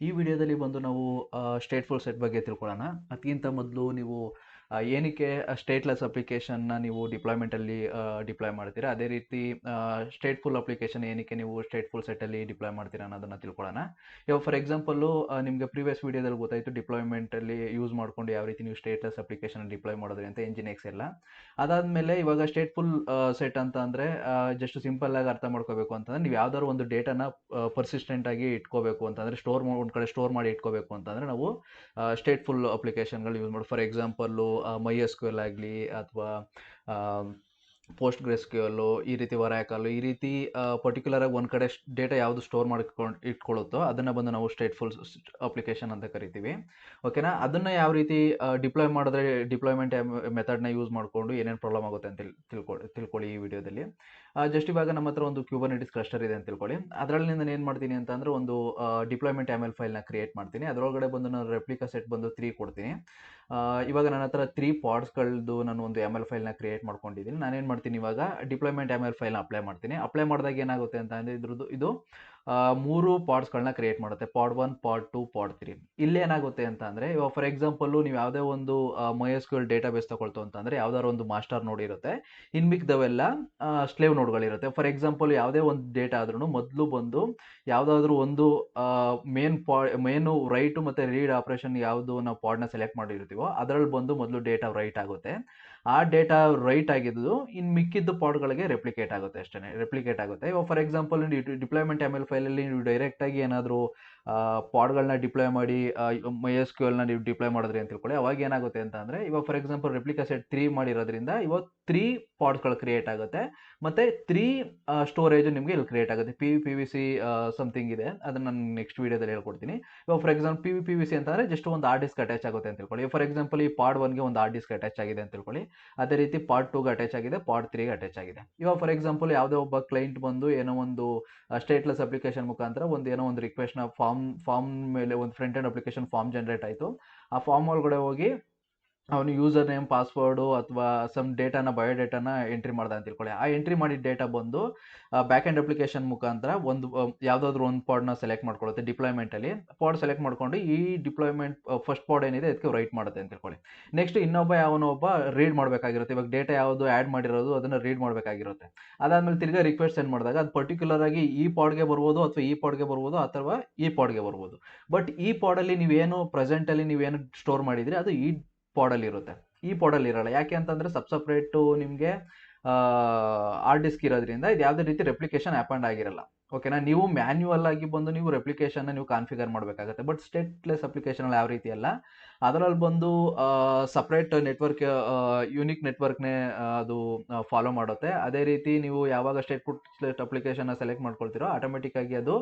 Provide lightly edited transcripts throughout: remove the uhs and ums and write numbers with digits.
ಈ ವಿಡಿಯೋದಲ್ಲಿ ಬಂದು ನಾವು ಸ್ಟೇಟ್‌ಫುಲ್ ಸೆಟ್ ಬಗ್ಗೆ ತಿಳ್ಕೊಳ್ಳೋಣ. ಅದಕ್ಕಿಂತ ಮೊದಲು ನೀವು ಏನಕ್ಕೆ ಸ್ಟೇಟ್‌ಲೆಸ್ ಅಪ್ಲಿಕೇಶನ್‌ನ ನೀವು ಡಿಪ್ಲಾಯ್‌ಮೆಂಟಲ್ಲಿ ಡಿಪ್ಲಾಯ್ ಮಾಡ್ತೀರಾ? ಅದೇ ರೀತಿ ಸ್ಟೇಟ್‌ಫುಲ್ ಅಪ್ಲಿಕೇಶನ್ ಏನಕ್ಕೆ ನೀವು ಸ್ಟೇಟ್‌ಫುಲ್ ಸೆಟ್ಟಲ್ಲಿ ಡಿಪ್ಲಾಯ್ ಮಾಡ್ತೀರಾ ಅನ್ನೋದನ್ನ ತಿಳ್ಕೊಳ್ಳೋಣ. ಇವಾಗ ಫಾರ್ ಎಕ್ಸಾಂಪಲ್ಲು ನಿಮಗೆ ಪ್ರೀವಿಯಸ್ ವಿಡಿಯೋದಲ್ಲಿ ಗೊತ್ತಾಯಿತು ಡಿಪ್ಲಾಯ್‌ಮೆಂಟಲ್ಲಿ ಯೂಸ್ ಮಾಡ್ಕೊಂಡು ಯಾವ ರೀತಿ ನೀವು ಸ್ಟೇಟ್‌ಲೆಸ್ ಅಪ್ಲಿಕೇಶನ್ ಡಿಪ್ಲಾಯ್ ಮಾಡಿದ್ರಿ ಅಂತ ಎಂಜಿನಿಯರ್ಸ್ ಎಲ್ಲ. ಅದಾದಮೇಲೆ ಇವಾಗ ಸ್ಟೇಟ್‌ಫುಲ್ ಸೆಟ್ ಅಂತ ಅಂದರೆ ಜಸ್ಟ್ ಸಿಂಪಲ್ಲಾಗಿ ಅರ್ಥ ಮಾಡ್ಕೋಬೇಕು ಅಂತಂದರೆ ನೀವು ಯಾವ್ದಾದ್ರು ಒಂದು ಡೇಟಾನ ಪರ್ಸಿಸ್ಟೆಂಟ್ ಆಗಿ ಇಟ್ಕೋಬೇಕು ಅಂತಂದರೆ ಒಂದು ಕಡೆ ಸ್ಟೋರ್ ಮಾಡಿ ಇಟ್ಕೋಬೇಕು ಅಂತಂದರೆ ನಾವು ಸ್ಟೇಟ್‌ಫುಲ್ ಅಪ್ಲಿಕೇಶನ್ಗಳು ಯೂಸ್ ಮಾಡಿ ಫಾರ್ ಎಕ್ಸಾಂಪಲ್ಲು MySQL ಆಗಲಿ ಅಥವಾ ಪೋಸ್ಟ್ ಗ್ರೆಸ್ಕ್ಯೂಎಲ್ ಈ ರೀತಿ ಒರಾಕಲ್ ಈ ರೀತಿ ಪರ್ಟಿಕ್ಯುಲರ್ ಆಗಿ ಒಂದು ಕಡೆ ಡೇಟಾ ಯಾವುದು ಸ್ಟೋರ್ ಮಾಡ್ಕೊಂಡು ಇಟ್ಕೊಳ್ಳುತ್ತೋ ಅದನ್ನು ಬಂದು ನಾವು ಸ್ಟೇಟ್‌ಫುಲ್ ಅಪ್ಲಿಕೇಶನ್ ಅಂತ ಕರಿತೀವಿ. ಓಕೆನಾ? ಅದನ್ನು ಯಾವ ರೀತಿ ಡಿಪ್ಲಾಯ್ ಮಾಡಿದ್ರೆ ಡಿಪ್ಲಾಯ್ಮೆಂಟ್ ಮೆಥಡ್ನ ಯೂಸ್ ಮಾಡಿಕೊಂಡು ಏನೇನು ಪ್ರಾಬ್ಲಮ್ ಆಗುತ್ತೆ ಅಂತ ತಿಳ್ಕೊಳ್ಳಿ ಈ ವಿಡಿಯೋದಲ್ಲಿ. ಜಸ್ಟ್ ಇವಾಗ ನಮ್ಮ ಹತ್ರ ಒಂದು ಕ್ಯೂಬರ್ನೆಟಿಸ್ ಕ್ಲಸ್ಟರ್ ಇದೆ ಅಂತ ತಿಳ್ಕೊಳ್ಳಿ. ಅದರಲ್ಲಿ ನಾನು ಏನು ಮಾಡ್ತೀನಿ ಅಂತಂದರೆ ಒಂದು ಡಿಪ್ಲಾಯ್ಮೆಂಟ್ YAML ಫೈಲ್ನ ಕ್ರಿಯೇಟ್ ಮಾಡ್ತೀನಿ. ಅದರೊಳಗಡೆ ಬಂದು ನಾನು ರೆಪ್ಲಿಕಾ ಸೆಟ್ ಬಂದು 3 ಕೊಡ್ತೀನಿ. ಇವಾಗ ನನ್ನ ಹತ್ರ 3 ಪಾಡ್ಸ್ಗಳದ್ದು ನಾನು ಒಂದು YAML ಫೈಲ್ನ ಕ್ರಿಯೇಟ್ ಮಾಡ್ಕೊಂಡಿದ್ದೀನಿ. ನಾನೇನು ಮಾಡ್ತೀನಿ ಇವಾಗ ಡಿಪ್ಲಾಯ್ಮೆಂಟ್ YAML ಫೈಲ್ನ ಅಪ್ಲೈ ಮಾಡ್ತೀನಿ. ಅಪ್ಲೈ ಮಾಡಿದಾಗ ಏನಾಗುತ್ತೆ ಅಂತ ಅಂದರೆ ಇದು 3 ಪಾಡ್ಸ್ಗಳನ್ನ ಕ್ರಿಯೇಟ್ ಮಾಡುತ್ತೆ. ಪಾಡ್ 1, ಪಾಡ್ 2, ಪಾಡ್ 3. ಇಲ್ಲೇನಾಗುತ್ತೆ ಅಂತ ಅಂದರೆ ಇವಾಗ ಫಾರ್ ಎಕ್ಸಾಂಪಲ್ಲು ನೀವು ಯಾವುದೇ ಒಂದು MySQL ಡೇಟಾಬೇಸ್ ತಗೊಳ್ತು ಅಂತಂದರೆ ಯಾವ್ದಾದ್ರು ಒಂದು ಮಾಸ್ಟರ್ ನೋಡ್ ಇರುತ್ತೆ. ಇನ್ನು ಮಿಕ್ಕಿದವೆಲ್ಲ ಸ್ಲೇವ್ ನೋಡ್ಗಳಿರುತ್ತೆ. ಫಾರ್ ಎಕ್ಸಾಂಪಲ್ ಯಾವುದೇ ಒಂದು ಡೇಟಾ ಆದ್ರೂ ಮೊದಲು ಬಂದು ಯಾವುದಾದ್ರೂ ಒಂದು ಮೇನು ರೈಟು ಮತ್ತು ರೀಡ್ ಆಪ್ರೇಷನ್ ಯಾವುದು ನಾವು ಪಾಡ್ನ ಸೆಲೆಕ್ಟ್ ಮಾಡಿರ್ತೀವೋ ಅದರಲ್ಲಿ ಬಂದು ಮೊದಲು ಡೇಟಾ ರೈಟ್ ಆಗುತ್ತೆ. ಆ ಡೇಟಾ ರೈಟ್ ಆಗಿದ್ದು ಇನ್ನು ಮಿಕ್ಕಿದ್ದು ಪಾಡ್ಗಳಿಗೆ ರೆಪ್ಲಿಕೇಟ್ ಆಗುತ್ತೆ ಇವಾಗ ಫಾರ್ ಎಕ್ಸಾಂಪಲ್ ಡಿಪ್ಲಾಯ್ಮೆಂಟ್ YAML ಫೈಲಲ್ಲಿ ನೀವು ಡೈರೆಕ್ಟಾಗಿ ಏನಾದರೂ ಪಾಡ್ಗಳನ್ನ ಡಿಪ್ಲಾಯ್ ಮಾಡಿ MySQLನ ನೀವು ಡಿಪ್ಲಾಯ್ ಮಾಡಿದ್ರಿ ಅಂತ ತಿಳ್ಕೊಳ್ಳಿ. ಅವಾಗ ಏನಾಗುತ್ತೆ ಅಂತ ಅಂದರೆ ಇವಾಗ ಫಾರ್ ಎಕ್ಸಾಂಪಲ್ ರೆಪ್ಲಿಕಾ ಸೆಟ್ 3 ಮಾಡಿರೋದ್ರಿಂದ ಇವಾಗ 3 ಪಾಡ್ಸ್ಗಳು ಕ್ರಿಯೇಟ್ ಆಗುತ್ತೆ ಮತ್ತು 3 ಸ್ಟೋರೇಜ್ ನಿಮಗೆ ಇಲ್ಲಿ ಕ್ರಿಯೇಟ್ ಆಗುತ್ತೆ. PVPVC ಸಮಥಿಂಗ್ ಇದೆ, ಅದನ್ನು ನಾನು ನೆಕ್ಸ್ಟ್ ವೀಡಿಯೋದಲ್ಲಿ ಹೇಳ್ಕೊಡ್ತೀನಿ. ಇವಾಗ ಫಾರ್ ಎಕ್ಸಾಂಪಲ್ PVPVC ಅಂತಂದರೆ ಜಸ್ಟ್ ಒಂದು ಹಾರ್ಡ್ ಡಿಸ್ಕ್ ಅಟ್ಯಾಚ್ ಆಗುತ್ತೆ ಅಂತ ತಿಳ್ಕೊಳ್ಳಿ. ಫಾರ್ ಎಕ್ಸಾಂಪಲ್ ಈ ಪಾಡ್ 1ಗೆ ಒಂದು ಹಾರ್ಡ್ ಡಿಸ್ಕ್ ಅಟ್ಯಾಚ್ ಆಗಿದೆ ಅಂತ ತಿಳ್ಕೊಳ್ಳಿ. ಅದೇ ರೀತಿ ಪಾಡ್ 2ಗೆ ಅಟ್ಯಾಚ್ ಆಗಿದೆ, ಪಾಡ್ 3ಗೆ ಅಟ್ಯಾಚ್ ಆಗಿದೆ. ಇವಾಗ ಫಾರ್ ಎಕ್ಸಾಂಪಲ್ ಯಾವುದೋ ಒಬ್ಬ ಕ್ಲೈಂಟ್ ಬಂದು ಏನೋ ಒಂದು ಸ್ಟೇಟ್‌ಲೆಸ್ ಅಪ್ಲಿಕೇಶನ್ ಮುಖಾಂತರ ಏನೋ ಒಂದು ರಿಕ್ವೆಸ್ಟ್ನ ಫಾರ್ಮ್ ಮೇಲೆ ಒಂದು front end application form generate ಆಯಿತು. ಆ ಫಾರ್ಮ್ ಒಳಗಡೆ ಹೋಗಿ ಅವನು ಯೂಸರ್ ನೇಮ್ ಪಾಸ್ವರ್ಡು ಅಥವಾ ಸಮ್ ಡೇಟಾನ ಬಯೋಡೇಟಾನ ಎಂಟ್ರಿ ಮಾಡ್ದ ಅಂತ ತಿಳ್ಕೊಳ್ಳಿ. ಆ ಎಂಟ್ರಿ ಮಾಡಿದ ಡೇಟಾ ಬಂದು ಬ್ಯಾಕ್ ಎಂಡ್ ಅಪ್ಲಿಕೇಶನ್ ಮುಖಾಂತರ ಒಂದು ಯಾವುದಾದ್ರೂ ಒಂದು ಪಾಡ್ನ ಸೆಲೆಕ್ಟ್ ಮಾಡ್ಕೊಳ್ಳುತ್ತೆ. ಡಿಪ್ಲಾಯ್ಮೆಂಟಲ್ಲಿ ಪಾಡ್ ಸೆಲೆಕ್ಟ್ ಮಾಡ್ಕೊಂಡು ಈ ಡಿಪ್ಲಾಯ್ಮೆಂಟ್ ಫಸ್ಟ್ ಪಾಡ್ ಏನಿದೆ ಅದಕ್ಕೆ ರೈಟ್ ಮಾಡುತ್ತೆ ಅಂತ ತಿಳ್ಕೊಳ್ಳಿ. ನೆಕ್ಸ್ಟ್ ಯಾವನೊಬ್ಬ ರೀಡ್ ಮಾಡಬೇಕಾಗಿರುತ್ತೆ. ಇವಾಗ ಡೇಟಾ ಯಾವುದು ಆ್ಯಡ್ ಮಾಡಿರೋದು ಅದನ್ನು ರೀಡ್ ಮಾಡಬೇಕಾಗಿರುತ್ತೆ. ಅದಾದಮೇಲೆ ತಿರ್ಗಾ ರಿಕ್ವೆಸ್ಟ್ ಸೆಂಡ್ ಮಾಡಿದಾಗ ಅದು ಪರ್ಟಿಕ್ಯುಲರ್ ಆಗಿ ಈ ಪಾಡ್ಗೆ ಬರ್ಬೋದು ಅಥವಾ ಈ ಪಾಡ್ಗೆ ಬರ್ಬೋದು ಅಥವಾ ಈ ಪಾಡ್ಗೆ ಬರ್ಬೋದು. ಬಟ್ ಈ ಪಾಡಲ್ಲಿ ನೀವೇನು ಪ್ರೆಸೆಂಟಲ್ಲಿ ನೀವೇನು ಸ್ಟೋರ್ ಮಾಡಿದ್ರಿ ಅದು ಈ ಪಾಡಲ್ಲಿ ಇರುತ್ತೆ, ಈ ಪಾಡಲ್ಲಿ ಇರಲ್ಲ. ಯಾಕೆ ಅಂತಂದರೆ ಸಪ್ರೇಟು ನಿಮಗೆ ಹಾರ್ಡ್ ಡಿಸ್ಕ್ ಇರೋದ್ರಿಂದ ಇದು ಯಾವುದೇ ರೀತಿ ರೆಪ್ಲಿಕೇಶನ್ ಹ್ಯಾಪಂಡ್ ಆಗಿರಲ್ಲ. ಓಕೆನಾ? ನೀವು ಮ್ಯಾನ್ಯುವಲ್ ಆಗಿ ಬಂದು ನೀವು ರೆಪ್ಲಿಕೇಶನ್ನ ನೀವು ಕಾನ್ಫಿಗರ್ ಮಾಡಬೇಕಾಗುತ್ತೆ. ಬಟ್ ಸ್ಟೇಟ್‌ಲೆಸ್ ಅಪ್ಲಿಕೇಶನಲ್ಲಿ ಯಾವ ರೀತಿ ಅಲ್ಲ, ಅದರಲ್ಲಿ ಬಂದು ಸಪ್ರೇಟ್ ನೆಟ್ವರ್ಕ್ ಯೂನಿಕ್ ನೆಟ್ವರ್ಕ್ನೇ ಅದು ಫಾಲೋ ಮಾಡುತ್ತೆ. ಅದೇ ರೀತಿ ನೀವು ಯಾವಾಗ ಸ್ಟೇಟ್ ಅಪ್ಲಿಕೇಶನ್ನ ಸೆಲೆಕ್ಟ್ ಮಾಡ್ಕೊಳ್ತೀರೋ ಆಟೋಮೆಟಿಕ್ಕಾಗಿ ಅದು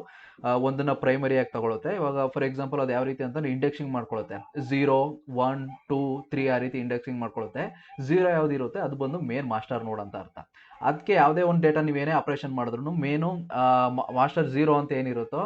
ಒಂದನ್ನು ಪ್ರೈಮರಿಯಾಗಿ ತಗೊಳುತ್ತೆ. ಇವಾಗ ಫಾರ್ ಎಕ್ಸಾಂಪಲ್ ಅದು ಯಾವ ರೀತಿ ಅಂತಂದರೆ ಇಂಡೆಕ್ಸಿಂಗ್ ಮಾಡ್ಕೊಳ್ಳುತ್ತೆ. 0, 1, 2, 3 ಆ ರೀತಿ ಇಂಡೆಕ್ಸಿಂಗ್ ಮಾಡ್ಕೊಳ್ಳುತ್ತೆ. 0 ಯಾವುದಿರುತ್ತೆ ಅದು ಬಂದು ಮೇನ್ ಮಾಸ್ಟರ್ ನೋಡ್ ಅಂತ ಅರ್ಥ. ಅದಕ್ಕೆ ಯಾವುದೇ ಒಂದು ಡೇಟಾ ನೀವೇನೇ ಆಪ್ರೇಷನ್ ಮಾಡಿದ್ರು ಮೇನು ಮಾಸ್ಟರ್ 0 ಅಂತ ಏನಿರುತ್ತೋ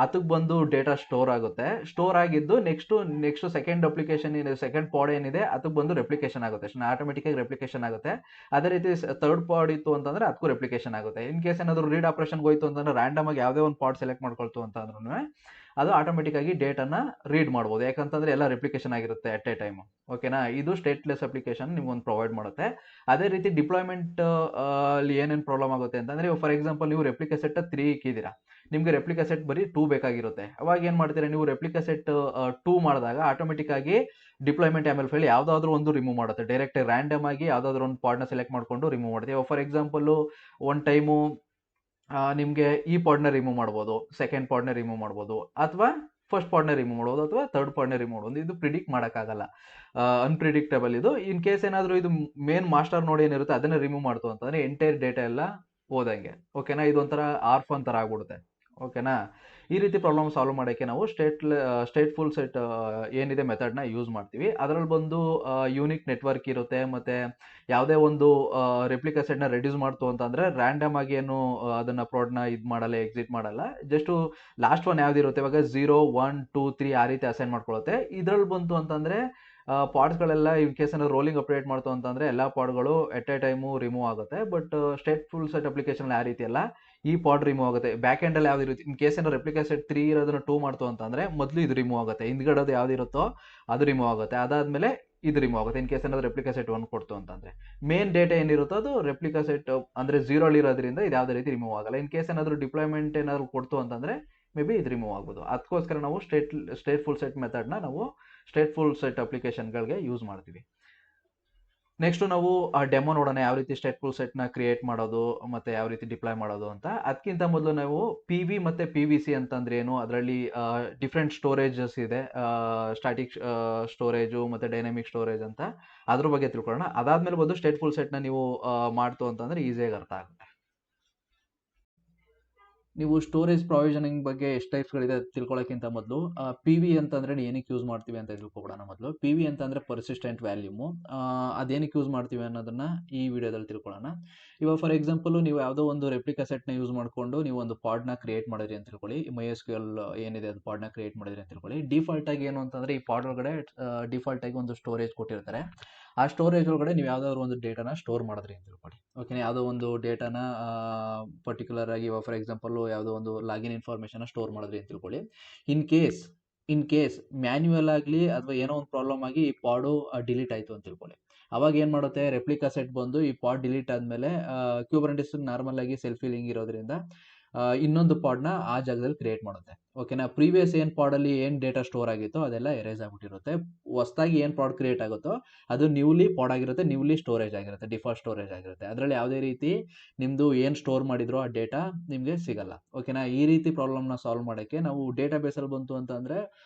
ಅದಕ್ಕೆ ಬಂದು ಡೇಟಾ ಸ್ಟೋರ್ ಆಗುತ್ತೆ. ಸ್ಟೋರ್ ಆಗಿದ್ದು ನೆಕ್ಸ್ಟ್ ಸೆಕೆಂಡ್ ಅಪ್ಲಿಕೇಶನ್ ಸೆಕೆಂಡ್ ಪಾಡ್ ಏನಿದೆ ಅದಕ್ಕೆ ಬಂದು ರೆಪ್ಲಿಕೇಶನ್ ಆಗುತ್ತೆ. ಆಟೋಮೆಟಿಕ್ಕಾಗಿ ರೆಪ್ಲಿಕೇಶನ್ ಆಗುತ್ತೆ. ಅದೇ ರೀತಿ ಥರ್ಡ್ ಪಾಡ್ ಇತ್ತು ಅಂತಂದರೆ ಅದಕ್ಕೂ ರೆಪ್ಲಿಕೇಶನ್ ಆಗುತ್ತೆ. ಇನ್ ಕೇಸ್ ಏನಾದರೂ ರೀಡ್ ಆಪ್ರೇಷನ್ಗೆ ಹೋಯ್ತು ಅಂತಂದರೆ ರ್ಯಾಂಡಮ್ ಆಗಿ ಯಾವುದೇ ಒಂದು ಪಾಡ್ ಸೆಲೆಕ್ಟ್ ಮಾಡ್ಕೊಳ್ತು ಅಂತಂದ್ರೂ ಅದು ಆಟೋಮೆಟಿಕ್ಕಾಗಿ ಡೇಟಾನ ರೀಡ್ ಮಾಡ್ಬೋದು. ಯಾಕಂತಂದರೆ ಎಲ್ಲ ರೆಪ್ಲಿಕೇಶನ್ ಆಗಿರುತ್ತೆ ಅಟ್ ಎ ಟೈಮು. ಓಕೆನಾ? ಇದು ಸ್ಟೇಟ್‌ಲೆಸ್ ಅಪ್ಲಿಕೇಶನ್ ನಿಮ್ಗೊಂದು ಪ್ರೊವೈಡ್ ಮಾಡುತ್ತೆ. ಅದೇ ರೀತಿ ಡಿಪ್ಲಾಯ್ಮೆಂಟ್ ಅಲ್ಲಿ ಏನೇನು ಪ್ರಾಬ್ಲಮ್ ಆಗುತ್ತೆ ಅಂತಂದರೆ ಫಾರ್ ಎಕ್ಸಾಂಪಲ್ ನೀವು ರೆಪ್ಲಿಕಾ ಸೆಟ್ 3 ಇಕ್ಕಿದ್ದೀರಾ, ನಿಮಗೆ ರೆಪ್ಲಿಕಾ ಸೆಟ್ ಬರೀ 2 ಬೇಕಾಗಿರುತ್ತೆ. ಅವಾಗ ಏನು ಮಾಡ್ತೀರಾ ನೀವು ರೆಪ್ಲಿಕಾ ಸೆಟ್ 2 ಮಾಡಿದಾಗ ಆಟೋಮೆಟಿಕ್ಕಾಗಿ ಡಿಪ್ಲಾಯ್ಮೆಂಟ್ YAML ಫೈಲ್ ಯಾವುದಾದ್ರೂ ಒಂದು ರಿಮೂವ್ ಮಾಡುತ್ತೆ. ಡೈರೆಕ್ಟ್ ರ್ಯಾಂಡಮ್ ಆಗಿ ಯಾವುದಾದ್ರೂ ಒಂದು ಪಾಡ್ನ ಸೆಲೆಕ್ಟ್ ಮಾಡಿಕೊಂಡು ರಿಮೂವ್ ಮಾಡುತ್ತೆ. ಇವಾಗ ಫಾರ್ ಎಕ್ಸಾಂಪಲ್ಲು ಒಂದು ಟೈಮು ನಿಮಗೆ ಈ ಪಾಡ್ನ ರಿಮೂವ್ ಮಾಡ್ಬೋದು, ಸೆಕೆಂಡ್ ಪಾಡ್ನ ರಿಮೂವ್ ಮಾಡ್ಬೋದು ಅಥವಾ ಫಸ್ಟ್ ಪಾಡ್ನ ರಿಮೂವ್ ಮಾಡ್ಬೋದು ಅಥವಾ ಥರ್ಡ್ ಪಾಡ್ನ ರಿಮೂವ್ ಮಾಡ್ಬೋದು. ಇದು ಪ್ರಿಡಿಕ್ಟ್ ಮಾಡೋಕ್ಕಾಗಲ್ಲ, ಅನ್ಪ್ರಿಡಿಕ್ಟಬಲ್ ಇದು. ಇನ್ ಕೇಸ್ ಏನಾದರೂ ಇದು ಮೇನ್ ಮಾಸ್ಟರ್ ನೋಡ್ ಏನಿರುತ್ತೆ ಅದನ್ನು ರಿಮೂವ್ ಮಾಡ್ತು ಅಂತಂದರೆ ಎಂಟೈರ್ ಡೇಟಾ ಎಲ್ಲ ಹೋದಂಗೆ. ಓಕೆನಾ? ಇದೊಂಥರ ಆರ್ಫನ್ ಥರ ಆಗ್ಬಿಡುತ್ತೆ. ಓಕೆನಾ? ಈ ರೀತಿ ಪ್ರಾಬ್ಲಮ್ ಸಾಲ್ವ್ ಮಾಡೋಕ್ಕೆ ನಾವು ಸ್ಟೇಟ್‌ಫುಲ್ ಸೆಟ್ ಏನಿದೆ ಮೆಥಡ್ನ ಯೂಸ್ ಮಾಡ್ತೀವಿ. ಅದರಲ್ಲಿ ಬಂದು ಯೂನಿಕ್ ನೆಟ್ವರ್ಕ್ ಇರುತ್ತೆ ಮತ್ತು ಯಾವುದೇ ಒಂದು ರೆಪ್ಲಿಕಾ ಸೆಟ್ನ ರೆಡ್ಯೂಸ್ ಮಾಡ್ತು ಅಂತಂದರೆ ರ್ಯಾಂಡಮ್ ಆಗಿ ಏನು ಅದನ್ನು ಪ್ರೋಡ್ನ ಇದು ಮಾಡಲ್ಲ, ಎಕ್ಸಿಟ್ ಮಾಡಲ್ಲ. ಜಸ್ಟು ಲಾಸ್ಟ್ ಒನ್ ಯಾವುದಿರುತ್ತೆ ಇವಾಗ 0, 1, 2, 3 ಆ ರೀತಿ ಅಸೈನ್ ಮಾಡ್ಕೊಳ್ಳುತ್ತೆ. ಇದರಲ್ಲಿ ಬಂತು ಅಂತಂದರೆ ಪಾಡ್ಸ್ಗಳೆಲ್ಲ ಇನ್ ಕೇಸ್ ಏನಾದ್ರು ರೋಲಿಂಗ್ ಅಪ್ಡೇಟ್ ಮಾಡ್ತು ಅಂತಂದರೆ ಎಲ್ಲ ಪಾಡ್ಗಳು ಎಟ್ ಎ ಟೈಮು ರಿಮೂವ್ ಆಗುತ್ತೆ. ಬಟ್ ಸ್ಟೇಟ್‌ಫುಲ್ ಸೆಟ್ ಅಪ್ಲಿಕೇಶನಲ್ಲಿ ಆ ರೀತಿ ಅಲ್ಲ. ಈ ಪಾಡ್ ರಿಮೂವ್ ಆಗುತ್ತೆ. ಬ್ಯಾಕ್ ಎಂಡಲ್ಲಿ ಯಾವ್ದು ಇರುತ್ತೆ, ಇನ್ ಕೇಸ್ ಏನಾದ್ರು ರೆಪ್ಲಿಕಾ ಸೆಟ್ 3 ಇರೋದನ್ನ 2 ಮಾಡ್ತು ಅಂತಂದ್ರೆ ಮೊದಲು ಇದು ರಿಮೂವ್ ಆಗುತ್ತೆ, ಹಿಂದ್ಗಡೆದು ಯಾವ್ದು ಇರುತ್ತೋ ಅದು ರಿಮೂವ್ ಆಗುತ್ತೆ, ಅದಾದ್ಮೇಲೆ ಇದು ರಿಮೂವ್ ಆಗುತ್ತೆ. ಇನ್ ಕೇಸ್ ಏನಾದ್ರು ರೆಪ್ಲಿಕಾ ಸೆಟ್ 1 ಕೊಡ್ತು ಅಂತಂದ್ರೆ ಮೇನ್ ಡೇಟಾ ಏನಿರುತ್ತೋ ಅದು ರೆಪ್ಲಿಕಾ ಸೆಟ್ ಅಂದ್ರೆ 0 ಇರೋದ್ರಿಂದ ಇದು ಯಾವುದೇ ರೀತಿ ರಿಮೂವ್ ಆಗಲ್ಲ. ಇನ್ ಕೇಸ್ ಏನಾದ್ರು ಡಿಪ್ಲಾಯ್ಮೆಂಟ್ ಏನಾದ್ರು ಕೊಡ್ತು ಅಂತಂದ್ರೆ ಮೇ ಬಿ ಇದು ರಿಮೂವ್ ಆಗ್ಬೋದು. ಅದಕ್ಕೋಸ್ಕರ ನಾವು ಸ್ಟೇಟ್ಫುಲ್ ಸೆಟ್ ಮೆಥಡ್ನ ನಾವು ಸ್ಟೇಟ್ಫುಲ್ ಸೆಟ್ ಅಪ್ಲಿಕೇಶನ್ಗಳಿಗೆ ಯೂಸ್ ಮಾಡ್ತೀವಿ. ನೆಕ್ಸ್ಟ್ ನಾವು ಆ ಡೆಮೋ ನೋಡೋಣ, ಯಾವ ರೀತಿ ಸ್ಟೇಟ್ಫುಲ್ ಸೆಟ್ನ ಕ್ರಿಯೇಟ್ ಮಾಡೋದು ಮತ್ತೆ ಯಾವ ರೀತಿ ಡಿಪ್ಲಾಯ್ ಮಾಡೋದು ಅಂತ. ಅದಕ್ಕಿಂತ ಮೊದಲು ನಾವು ಪಿ ವಿ ಮತ್ತು ಪಿ ವಿ ಸಿ ಅಂತಂದ್ರೆ ಏನು, ಅದರಲ್ಲಿ ಡಿಫ್ರೆಂಟ್ ಸ್ಟೋರೇಜಸ್ ಇದೆ, ಸ್ಟಾಟಿಕ್ ಸ್ಟೋರೇಜು ಮತ್ತು ಡೈನಾಮಿಕ್ ಸ್ಟೋರೇಜ್ ಅಂತ, ಅದ್ರ ಬಗ್ಗೆ ತಿಳ್ಕೊಳ್ಳೋಣ. ಅದಾದ್ಮೇಲೆ ಬಂದು ಸ್ಟೇಟ್ಫುಲ್ ಸೆಟ್ನ ನೀವು ಮಾಡ್ತು ಅಂತಂದ್ರೆ ಈಸಿಯಾಗಿ ಅರ್ಥ ಆಗುತ್ತೆ. ನೀವು ಸ್ಟೋರೇಜ್ ಪ್ರಾವಿಷನಿಂಗ್ ಬಗ್ಗೆ ಎಷ್ಟು ಟೈಪ್ಸ್ಗಳಿದೆ ತಿಳ್ಕೊಳ್ಳೋಕ್ಕಿಂತ ಮೊದಲು ಪಿ ವಿ ಅಂತಂದರೆ ಏನಕ್ಕೆ ಯೂಸ್ ಮಾಡ್ತೀವಿ ಅಂತ ತಿಳ್ಕೊಬಿಡೋಣ. ಮೊದಲು ಪಿ ವಿ ಅಂತಂದರೆ ಪರ್ಸಿಸ್ಟೆಂಟ್ ವ್ಯಾಲ್ಯೂಮು, ಅದೇನಕ್ಕೆ ಯೂಸ್ ಮಾಡ್ತೀವಿ ಅನ್ನೋದನ್ನು ಈ ವಿಡಿಯೋದಲ್ಲಿ ತಿಳ್ಕೊಳ್ಳೋಣ. ಇವಾಗ ಫಾರ್ ಎಕ್ಸಾಂಪಲು ನೀವು ಯಾವುದೋ ಒಂದು ರೆಪ್ಲಿಕಾ ಸೆಟ್ನ ಯೂಸ್ ಮಾಡಿಕೊಂಡು ನೀವು ಒಂದು ಪಾಡ್ನ ಕ್ರಿಯೇಟ್ ಮಾಡಿದ್ರಿ ಅಂತ ತಿಳ್ಕೊಳ್ಳಿ. MySQL ಏನಿದೆ ಅದು ಪಾಡ್ನ ಕ್ರಿಯೇಟ್ ಮಾಡಿದ್ರಿ ಅಂತ ತಿಳ್ಕೊಳ್ಳಿ. ಡಿಫಾಲ್ಟಾಗಿ ಏನು ಅಂತಂದರೆ ಈ ಪಾಡ್ ಒಳಗಡೆ ಡಿಫಾಲ್ಟಾಗಿ ಒಂದು ಸ್ಟೋರೇಜ್ ಕೊಟ್ಟಿರ್ತಾರೆ. ಆ ಸ್ಟೋರೇಜ್ ಒಳಗಡೆ ನೀವು ಯಾವುದಾದ್ರು ಒಂದು ಡೇಟಾನ ಸ್ಟೋರ್ ಮಾಡಿದ್ರಿ ಅಂತ ತಿಳ್ಕೊಳ್ಳಿ. ಓಕೆನಾ, ಯಾವುದೋ ಒಂದು ಡೇಟಾನ ಪರ್ಟಿಕ್ಯುಲರ್ ಆಗಿ ಫಾರ್ ಎಕ್ಸಾಂಪಲ್ ಯಾವುದೋ ಒಂದು ಲಾಗಿನ್ ಇನ್ಫಾರ್ಮೇಷನ್ ಸ್ಟೋರ್ ಮಾಡಿದ್ರಿ ಅಂತ ತಿಳ್ಕೊಳ್ಳಿ. ಇನ್ ಕೇಸ್ ಮ್ಯಾನ್ಯುವಲ್ ಆಗಲಿ ಅಥವಾ ಏನೋ ಒಂದು ಪ್ರಾಬ್ಲಮ್ ಆಗಿ ಈ ಪಾಡು ಡಿಲೀಟ್ ಆಯಿತು ಅಂತ ತಿಳ್ಕೊಳ್ಳಿ. ಅವಾಗ ಏನು ಮಾಡುತ್ತೆ, ರೆಪ್ಲಿಕಾ ಸೆಟ್ ಬಂದು ಈ ಪಾಡ್ ಡಿಲೀಟ್ ಆದಮೇಲೆ ಕ್ಯೂಬರ್ನೆಟಿಸ್ ನಾರ್ಮಲ್ ಆಗಿ ಸೆಲ್ಫ್ ಫಿಲ್ಲಿಂಗ್ ಇರೋದ್ರಿಂದ ಇನ್ನೊಂದು ಪಾಡ್ನ ಆ ಜಾಗದಲ್ಲಿ ಕ್ರಿಯೇಟ್ ಮಾಡುತ್ತೆ. ಓಕೆನಾ, ಪ್ರೀವಿಯಸ್ ಏನು ಪಾಡಲ್ಲಿ ಏನು ಡೇಟಾ ಸ್ಟೋರ್ ಆಗಿತ್ತೋ ಅದೆಲ್ಲ ಎರೇಸ್ ಆಗಿಬಿಟ್ಟಿರುತ್ತೆ. ಹೊಸದಾಗಿ ಏನು ಪಾಡ್ ಕ್ರಿಯೇಟ್ ಆಗುತ್ತೋ ಅದು ನ್ಯೂಲಿ ಪಾಡ್ ಆಗಿರುತ್ತೆ, ನ್ಯೂಲಿ ಸ್ಟೋರೇಜ್ ಆಗಿರುತ್ತೆ, ಡಿಫಾಲ್ಟ್ ಸ್ಟೋರೇಜ್ ಆಗಿರುತ್ತೆ. ಅದರಲ್ಲಿ ಯಾವುದೇ ರೀತಿ ನಿಮ್ಮದು ಏನು ಸ್ಟೋರ್ ಮಾಡಿದ್ರೋ ಆ ಡೇಟಾ ನಿಮಗೆ ಸಿಗಲ್ಲ. ಓಕೆನಾ, ಈ ರೀತಿ ಪ್ರಾಬ್ಲಮ್ನ ಸಾಲ್ವ್ ಮಾಡೋಕ್ಕೆ ನಾವು ಡೇಟಾ ಬೇಸಲ್ಲಿ ಬಂತು ಅಂತಂದರೆ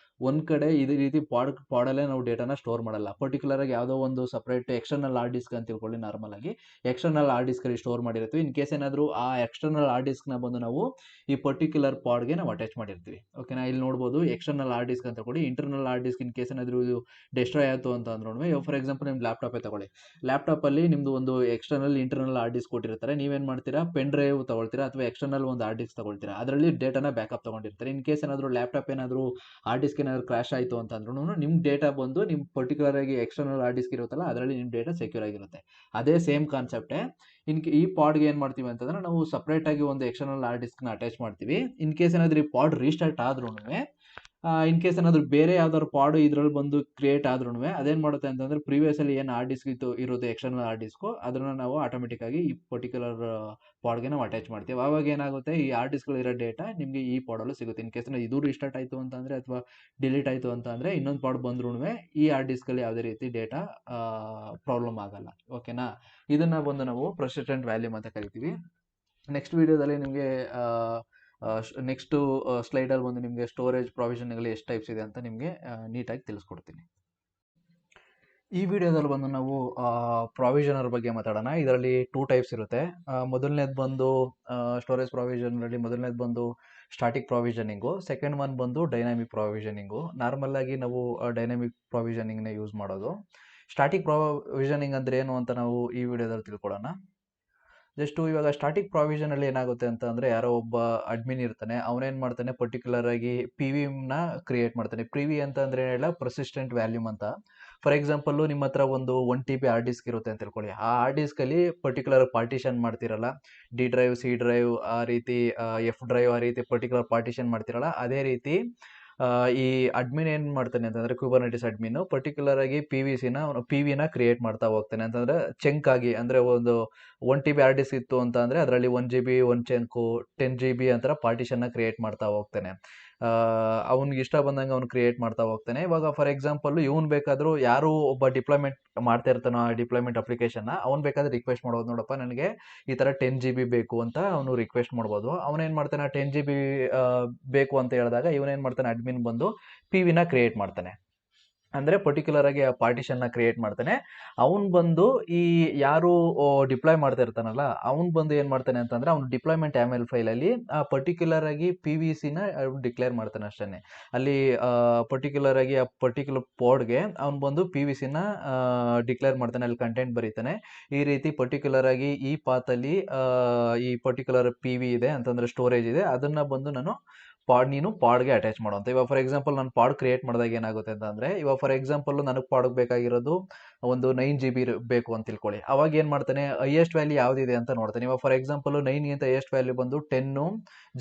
ಒಂದು ಕಡೆ ಇದೇ ರೀತಿ ಪಾಡಲ್ಲೇ ನಾವು ಡೇಟಾನ ಸ್ಟೋರ್ ಮಾಡಲ್ಲ. ಪರ್ಟಿಕ್ಯುಲರ್ ಆಗಿ ಯಾವುದೋ ಒಂದು ಸಪ್ರೇಟ್ ಎಕ್ಸ್ಟರ್ನಲ್ ಹಾರ್ಡ್ ಡಿಸ್ಕ್ ಅಂತ ತಿಳ್ಕೊಳ್ಳಿ. ನಾರ್ಮಲ್ ಆಗಿ ಎಕ್ಸ್ಟರ್ನಲ್ ಹಾರ್ಡ್ ಡಿಸ್ಕಲ್ಲಿ ಸ್ಟೋರ್ ಮಾಡಿರ್ತೀವಿ. ಇನ್ ಕೇಸ್ ಏನಾದರೂ ಆ ಎಕ್ಸ್ಟರ್ನಲ್ ಹಾರ್ಡ್ ಡಿಸ್ಕ್ನ ಬಂದು ನಾವು ಈ ಪರ್ಟಿಕ್ಯುಲರ್ ಪಾಡ್ಗೆ ನಾವು ಅಟ್ಯಾಚ್ ಮಾಡಿರ್ತೀವಿ. ಓಕೆನಾ, ಇಲ್ಲಿ ನೋಡ್ಬೋದು ಎಕ್ಸ್ಟರ್ನಲ್ ಹಾರ್ಡ್ ಡಿಸ್ಕ್ ಅಂತ ತಗೊಳ್ಳಿ. ಇಂಟರ್ನಲ್ ಹಾರ್ಡ್ ಡಿಸ್ಕ್ ಇನ್ ಕೇಸ್ ಏನಾದರೂ ಇದು ಡೆಸ್ಟ್ರಾಯ್ ಆಯಿತು ಅಂತ ಅಂದ್ರೂ, ಫಾರ್ ಎಕ್ಸಾಂಪಲ್ ನಿಮ್ಮ ಲ್ಯಾಪ್ಟಾಪೇ ತಗೊಳ್ಳಿ. ಲ್ಯಾಪ್ಟಾಪಲ್ಲಿ ನಿಮ್ಮದು ಒಂದು ಎಕ್ಸ್ಟರ್ನಲ್ ಇಂಟರ್ನಲ್ ಹಾರ್ಡ್ ಡಿಸ್ಕ್ ಕೊಟ್ಟಿರ್ತಾರೆ. ನೀವೇನು ಮಾಡ್ತೀರಾ, ಪೆನ್ ಡ್ರೈವ್ ತಗೊಳ್ತೀರಾ ಅಥವಾ ಎಕ್ಸ್ಟರ್ನಲ್ ಒಂದು ಹಾರ್ಡ್ ಡಿಸ್ಕ್ ತಗೊಳ್ತೀರಾ. ಅದರಲ್ಲಿ ಡೇಟಾನ ಬ್ಯಾಕಪ್ ತಗೊಂಡಿರ್ತಾರೆ. ಇನ್ ಕೇಸ್ ಏನಾದರೂ ಲ್ಯಾಪ್ಟಾಪ್ ಏನಾದರೂ ಹಾರ್ಡ್ ಡಿಸ್ಕ್ ಏನಾದರೂ ಕ್ರ್ಯಾಶ್ ಆಯಿತು ಅಂತಂದ್ರೂ ನಿಮ್ಮ ಡೇಟಾ ಬಂದು ನಿಮ್ಮ ಪರ್ಟಿಕ್ಯುಲರ್ ಆಗಿ ಎಕ್ಸ್ಟರ್ನಲ್ ಹಾರ್ಡ್ ಡಿಸ್ಕ್ ಇರುತ್ತಲ್ಲ ಅದರಲ್ಲಿ ನಿಮ್ಮ ಡೇಟಾ ಸೆಕ್ಯೂರ್ ಆಗಿರುತ್ತೆ. ಅದೇ ಸೇಮ್ ಕಾನ್ಸೆಪ್ಟೇ ಈ ಪಾಡ್ಗೆ ಏನು ಮಾಡ್ತೀವಿ ಅಂತಂದ್ರೆ ನಾವು ಸಪ್ರೇಟ್ ಆಗಿ ಒಂದು ಎಕ್ಸ್ಟರ್ನಲ್ ಹಾರ್ಡ್ ಡಿಸ್ಕ್ನ ಅಟ್ಯಾಚ್ ಮಾಡ್ತೀವಿ. ಇನ್ ಕೇಸ್ ಏನಾದರೂ ಈ ಪಾಡ್ ರೀಸ್ಟಾರ್ಟ್ ಆದ್ರೂ, ಇನ್ ಕೇಸ್ ಏನಾದರೂ ಬೇರೆ ಯಾವ್ದಾದ್ರು ಪಾಡು ಇದ್ರಲ್ಲಿ ಬಂದು ಕ್ರಿಯೇಟ್ ಆದ್ರೂ ಅದೇನು ಮಾಡುತ್ತೆ ಅಂತಂದ್ರೆ ಪ್ರೀವಿಯಸ್ಸಲ್ಲಿ ಏನು ಹಾರ್ಡ್ ಡಿಸ್ಕ್ ಇರುತ್ತೆ ಎಕ್ಸ್ಟರ್ನಲ್ ಹಾರ್ಡ್ ಡಿಸ್ಕು, ಅದನ್ನು ನಾವು ಆಟೋಮೆಟಿಕ್ ಆಗಿ ಈ ಪರ್ಟಿಕ್ಯುಲರ್ ಪಾಡ್ಗೆ ನಾವು ಅಟ್ಯಾಚ್ ಮಾಡ್ತೀವಿ. ಆವಾಗ ಏನಾಗುತ್ತೆ, ಈ ಹಾರ್ಡ್ ಡಿಸ್ಕ್ಗಳಿರೋ ಡೇಟಾ ನಿಮಗೆ ಈ ಪಾಡಲ್ಲೂ ಸಿಗುತ್ತೆ. ಇನ್ ಕೇಸ್ ಇದು ರೀಸ್ಟಾರ್ಟ್ ಆಯಿತು ಅಂತಂದರೆ ಅಥವಾ ಡಿಲೀಟ್ ಆಯಿತು ಅಂತಂದರೆ ಇನ್ನೊಂದು ಪಾಡ್ ಬಂದ್ರೂ ಈ ಹಾರ್ಡ್ ಡಿಸ್ಕಲ್ಲಿ ಯಾವುದೇ ರೀತಿ ಡೇಟಾ ಪ್ರಾಬ್ಲಮ್ ಆಗಲ್ಲ. ಓಕೆನಾ, ಇದನ್ನು ಬಂದು ನಾವು ಪರ್ಸಿಸ್ಟೆಂಟ್ ವ್ಯಾಲ್ಯೂಮ್ ಅಂತ ಕರಿತೀವಿ. ನೆಕ್ಸ್ಟ್ ವಿಡಿಯೋದಲ್ಲಿ ನಿಮಗೆ ನೆಕ್ಸ್ಟು ಸ್ಲೈಡಲ್ಲಿ ಬಂದು ನಿಮಗೆ ಸ್ಟೋರೇಜ್ ಪ್ರಾವಿಷನ್ಗಳಲ್ಲಿ ಎಷ್ಟು ಟೈಪ್ಸ್ ಇದೆ ಅಂತ ನಿಮಗೆ ನೀಟಾಗಿ ತಿಳಿಸ್ಕೊಡ್ತೀನಿ. ಈ ವಿಡಿಯೋದಲ್ಲಿ ಬಂದು ನಾವು ಪ್ರಾವಿಷನರ್ ಬಗ್ಗೆ ಮಾತಾಡೋಣ. ಇದರಲ್ಲಿ 2 ಟೈಪ್ಸ್ ಇರುತ್ತೆ. ಮೊದಲನೇದು ಬಂದು ಸ್ಟೋರೇಜ್ ಪ್ರಾವಿಷನಲ್ಲಿ ಮೊದಲನೇದು ಬಂದು ಸ್ಟಾಟಿಕ್ ಪ್ರಾವಿಷನಿಂಗು, ಸೆಕೆಂಡ್ ಒನ್ ಬಂದು ಡೈನಾಮಿಕ್ ಪ್ರಾವಿಷನಿಂಗು. ನಾರ್ಮಲ್ ಆಗಿ ನಾವು ಡೈನಾಮಿಕ್ ಪ್ರಾವಿಷನಿಂಗ್ನ ಯೂಸ್ ಮಾಡೋದು. ಸ್ಟಾಟಿಕ್ ಪ್ರಾವಿಷನಿಂಗ್ ಅಂದರೆ ಏನು ಅಂತ ನಾವು ಈ ವಿಡಿಯೋದಲ್ಲಿ ತಿಳ್ಕೊಳ್ಳೋಣ. ಜಸ್ಟು ಇವಾಗ ಸ್ಟಾಟಿಕ್ ಪ್ರಾವಿಷನಲ್ಲಿ ಏನಾಗುತ್ತೆ ಅಂತ ಅಂದರೆ, ಯಾರೋ ಒಬ್ಬ ಅಡ್ಮಿನ್ ಇರ್ತಾನೆ, ಅವನೇನು ಮಾಡ್ತಾನೆ ಪರ್ಟಿಕ್ಯುಲರ್ ಆಗಿ ಪಿ ವಿನ ಕ್ರಿಯೇಟ್ ಮಾಡ್ತಾನೆ. ಪಿ ವಿ ಅಂತ ಅಂದರೆ ಹೇಳ ಪರ್ಸಿಸ್ಟೆಂಟ್ ವ್ಯಾಲ್ಯೂಮ್ ಅಂತ. ಫಾರ್ ಎಕ್ಸಾಂಪಲ್ಲು ನಿಮ್ಮ ಹತ್ರ ಒಂದು 1 TB ಹಾರ್ಡ್ ಡಿಸ್ಕ್ ಇರುತ್ತೆ ಅಂತ ತಿಳ್ಕೊಳ್ಳಿ. ಆ ಹಾರ್ಡ್ ಡಿಸ್ಕಲ್ಲಿ ಪರ್ಟಿಕ್ಯುಲರ್ ಪಾರ್ಟಿಷನ್ ಮಾಡ್ತಿರಲ್ಲ, ಡಿ ಡ್ರೈವ್, ಸಿ ಡ್ರೈವ್, ಆ ರೀತಿ ಎಫ್ ಡ್ರೈವ್, ಆ ರೀತಿ ಪರ್ಟಿಕ್ಯುಲರ್ ಪಾರ್ಟಿಷನ್ ಮಾಡ್ತಿರಲ್ಲ, ಅದೇ ರೀತಿ ಈ ಅಡ್ಮಿನ್ ಏನು ಮಾಡ್ತಾನೆ ಅಂತಂದರೆ ಕ್ಯೂಬರ್ನೆಟಿಸ್ ಅಡ್ಮಿನ್ ಪರ್ಟಿಕ್ಯುಲರ್ ಆಗಿ ಪಿ ವಿನ ಕ್ರಿಯೇಟ್ ಮಾಡ್ತಾ ಹೋಗ್ತಾನೆ. ಅಂತಂದರೆ ಚಂಕ್ ಆಗಿ, ಅಂದರೆ ಒಂದು 1 TB ಹಾರ್ಡ್ ಡಿಸ್ಕ್ ಇತ್ತು ಅಂತ ಅಂದರೆ ಅದರಲ್ಲಿ 1 GB ಒಂದು ಚಂಕು, 10 GB ಅಂತರ ಪಾರ್ಟಿಷನ್ನ ಕ್ರಿಯೇಟ್ ಮಾಡ್ತಾ ಹೋಗ್ತಾನೆ. ಅವ್ನಿಗೆ ಇಷ್ಟ ಬಂದಂಗೆ ಅವ್ನು ಕ್ರಿಯೇಟ್ ಮಾಡ್ತಾ ಹೋಗ್ತಾನೆ. ಇವಾಗ ಫಾರ್ ಎಕ್ಸಾಂಪಲ್ಲು ಇವ್ನು ಬೇಕಾದರೂ ಯಾರು ಒಬ್ಬ ಡಿಪ್ಲಾಯ್ಮೆಂಟ್ ಮಾಡ್ತಾ ಇರ್ತಾನೋ ಆ ಡಿಪ್ಲಾಯ್ಮೆಂಟ್ ಅಪ್ಲಿಕೇಶನ್ನ, ಅವ್ನು ಬೇಕಾದ್ರೆ ರಿಕ್ವೆಸ್ಟ್ ಮಾಡ್ಬೋದು, ನೋಡಪ್ಪ ನನಗೆ ಈ ಥರ 10 GB ಬೇಕು ಅಂತ ಅವನು ರಿಕ್ವೆಸ್ಟ್ ಮಾಡ್ಬೋದು. ಅವನೇನು ಮಾಡ್ತಾನೆ, 10 GB ಬೇಕು ಅಂತ ಹೇಳಿದಾಗ ಇವನೇನು ಮಾಡ್ತಾನೆ, ಅಡ್ಮಿನ್ ಬಂದು ಪಿ ವಿನ ಕ್ರಿಯೇಟ್ ಮಾಡ್ತಾನೆ. ಅಂದರೆ ಪರ್ಟಿಕ್ಯುಲರ್ ಆಗಿ ಆ ಪಾರ್ಟಿಷನ್ನ ಕ್ರಿಯೇಟ್ ಮಾಡ್ತಾನೆ. ಅವ್ನು ಬಂದು ಈ ಯಾರು ಡಿಪ್ಲಾಯ್ ಮಾಡ್ತಾ ಇರ್ತಾನಲ್ಲ ಅವ್ನು ಬಂದು ಏನು ಮಾಡ್ತಾನೆ ಅಂತಂದರೆ ಅವ್ನು ಡಿಪ್ಲಾಯ್ಮೆಂಟ್ YAML ಫೈಲಲ್ಲಿ ಪರ್ಟಿಕ್ಯುಲರ್ ಆಗಿ ಪಿ ವಿ ಸಿನ ಡಿಕ್ಲೇರ್ ಮಾಡ್ತಾನೆ ಅಷ್ಟೇ. ಅಲ್ಲಿ ಪರ್ಟಿಕ್ಯುಲರ್ ಆಗಿ ಆ ಪರ್ಟಿಕ್ಯುಲರ್ ಪಾಡ್ಗೆ ಅವ್ನು ಬಂದು ಪಿ ವಿ ಸಿನ ಡಿಕ್ಲೇರ್ ಮಾಡ್ತಾನೆ, ಅಲ್ಲಿ ಕಂಟೆಂಟ್ ಬರೀತಾನೆ. ಈ ರೀತಿ ಪರ್ಟಿಕ್ಯುಲರ್ ಆಗಿ ಈ ಪಾತಲ್ಲಿ ಈ ಪರ್ಟಿಕ್ಯುಲರ್ ಪಿ ವಿ ಇದೆ ಅಂತಂದರೆ ಸ್ಟೋರೇಜ್ ಇದೆ, ಅದನ್ನು ಬಂದು ನಾನು ನೀನು ಪಾಡ್ಗೆ ಅಟ್ಯಾಚ್ ಮಾಡುವಂತ. ಇವಾಗ ಫಾರ್ ಎಕ್ಸಾಂಪಲ್ ನಾನು ಪಾಡ್ ಕ್ರಿಯೇಟ್ ಮಾಡಿದಾಗ ಏನಾಗುತ್ತೆ ಅಂತಂದ್ರೆ, ಇವಾಗ ಫಾರ್ ಎಕ್ಸಾಂಪಲ್ ನನಗೆ ಪಾಡ್ಗೆ ಬೇಕಾಗಿರೋದು ಒಂದು 9 GB ಬೇಕು ಅಂತ ತಿಳ್ಕೊಳ್ಳಿ. ಅವಾಗ ಏನ್ ಮಾಡ್ತಾನೆ, ಹೈಯೆಸ್ಟ್ ವ್ಯಾಲ್ಯೂ ಯಾವ್ದಿದೆ ಅಂತ ನೋಡ್ತಾನೆ. ಇವಾಗ ಫಾರ್ ಎಕ್ಸಾಂಪಲ್ 9ಗಿಂತ ಹೈಯೆಸ್ಟ್ ವ್ಯಾಲ್ಯೂ ಬಂದು 10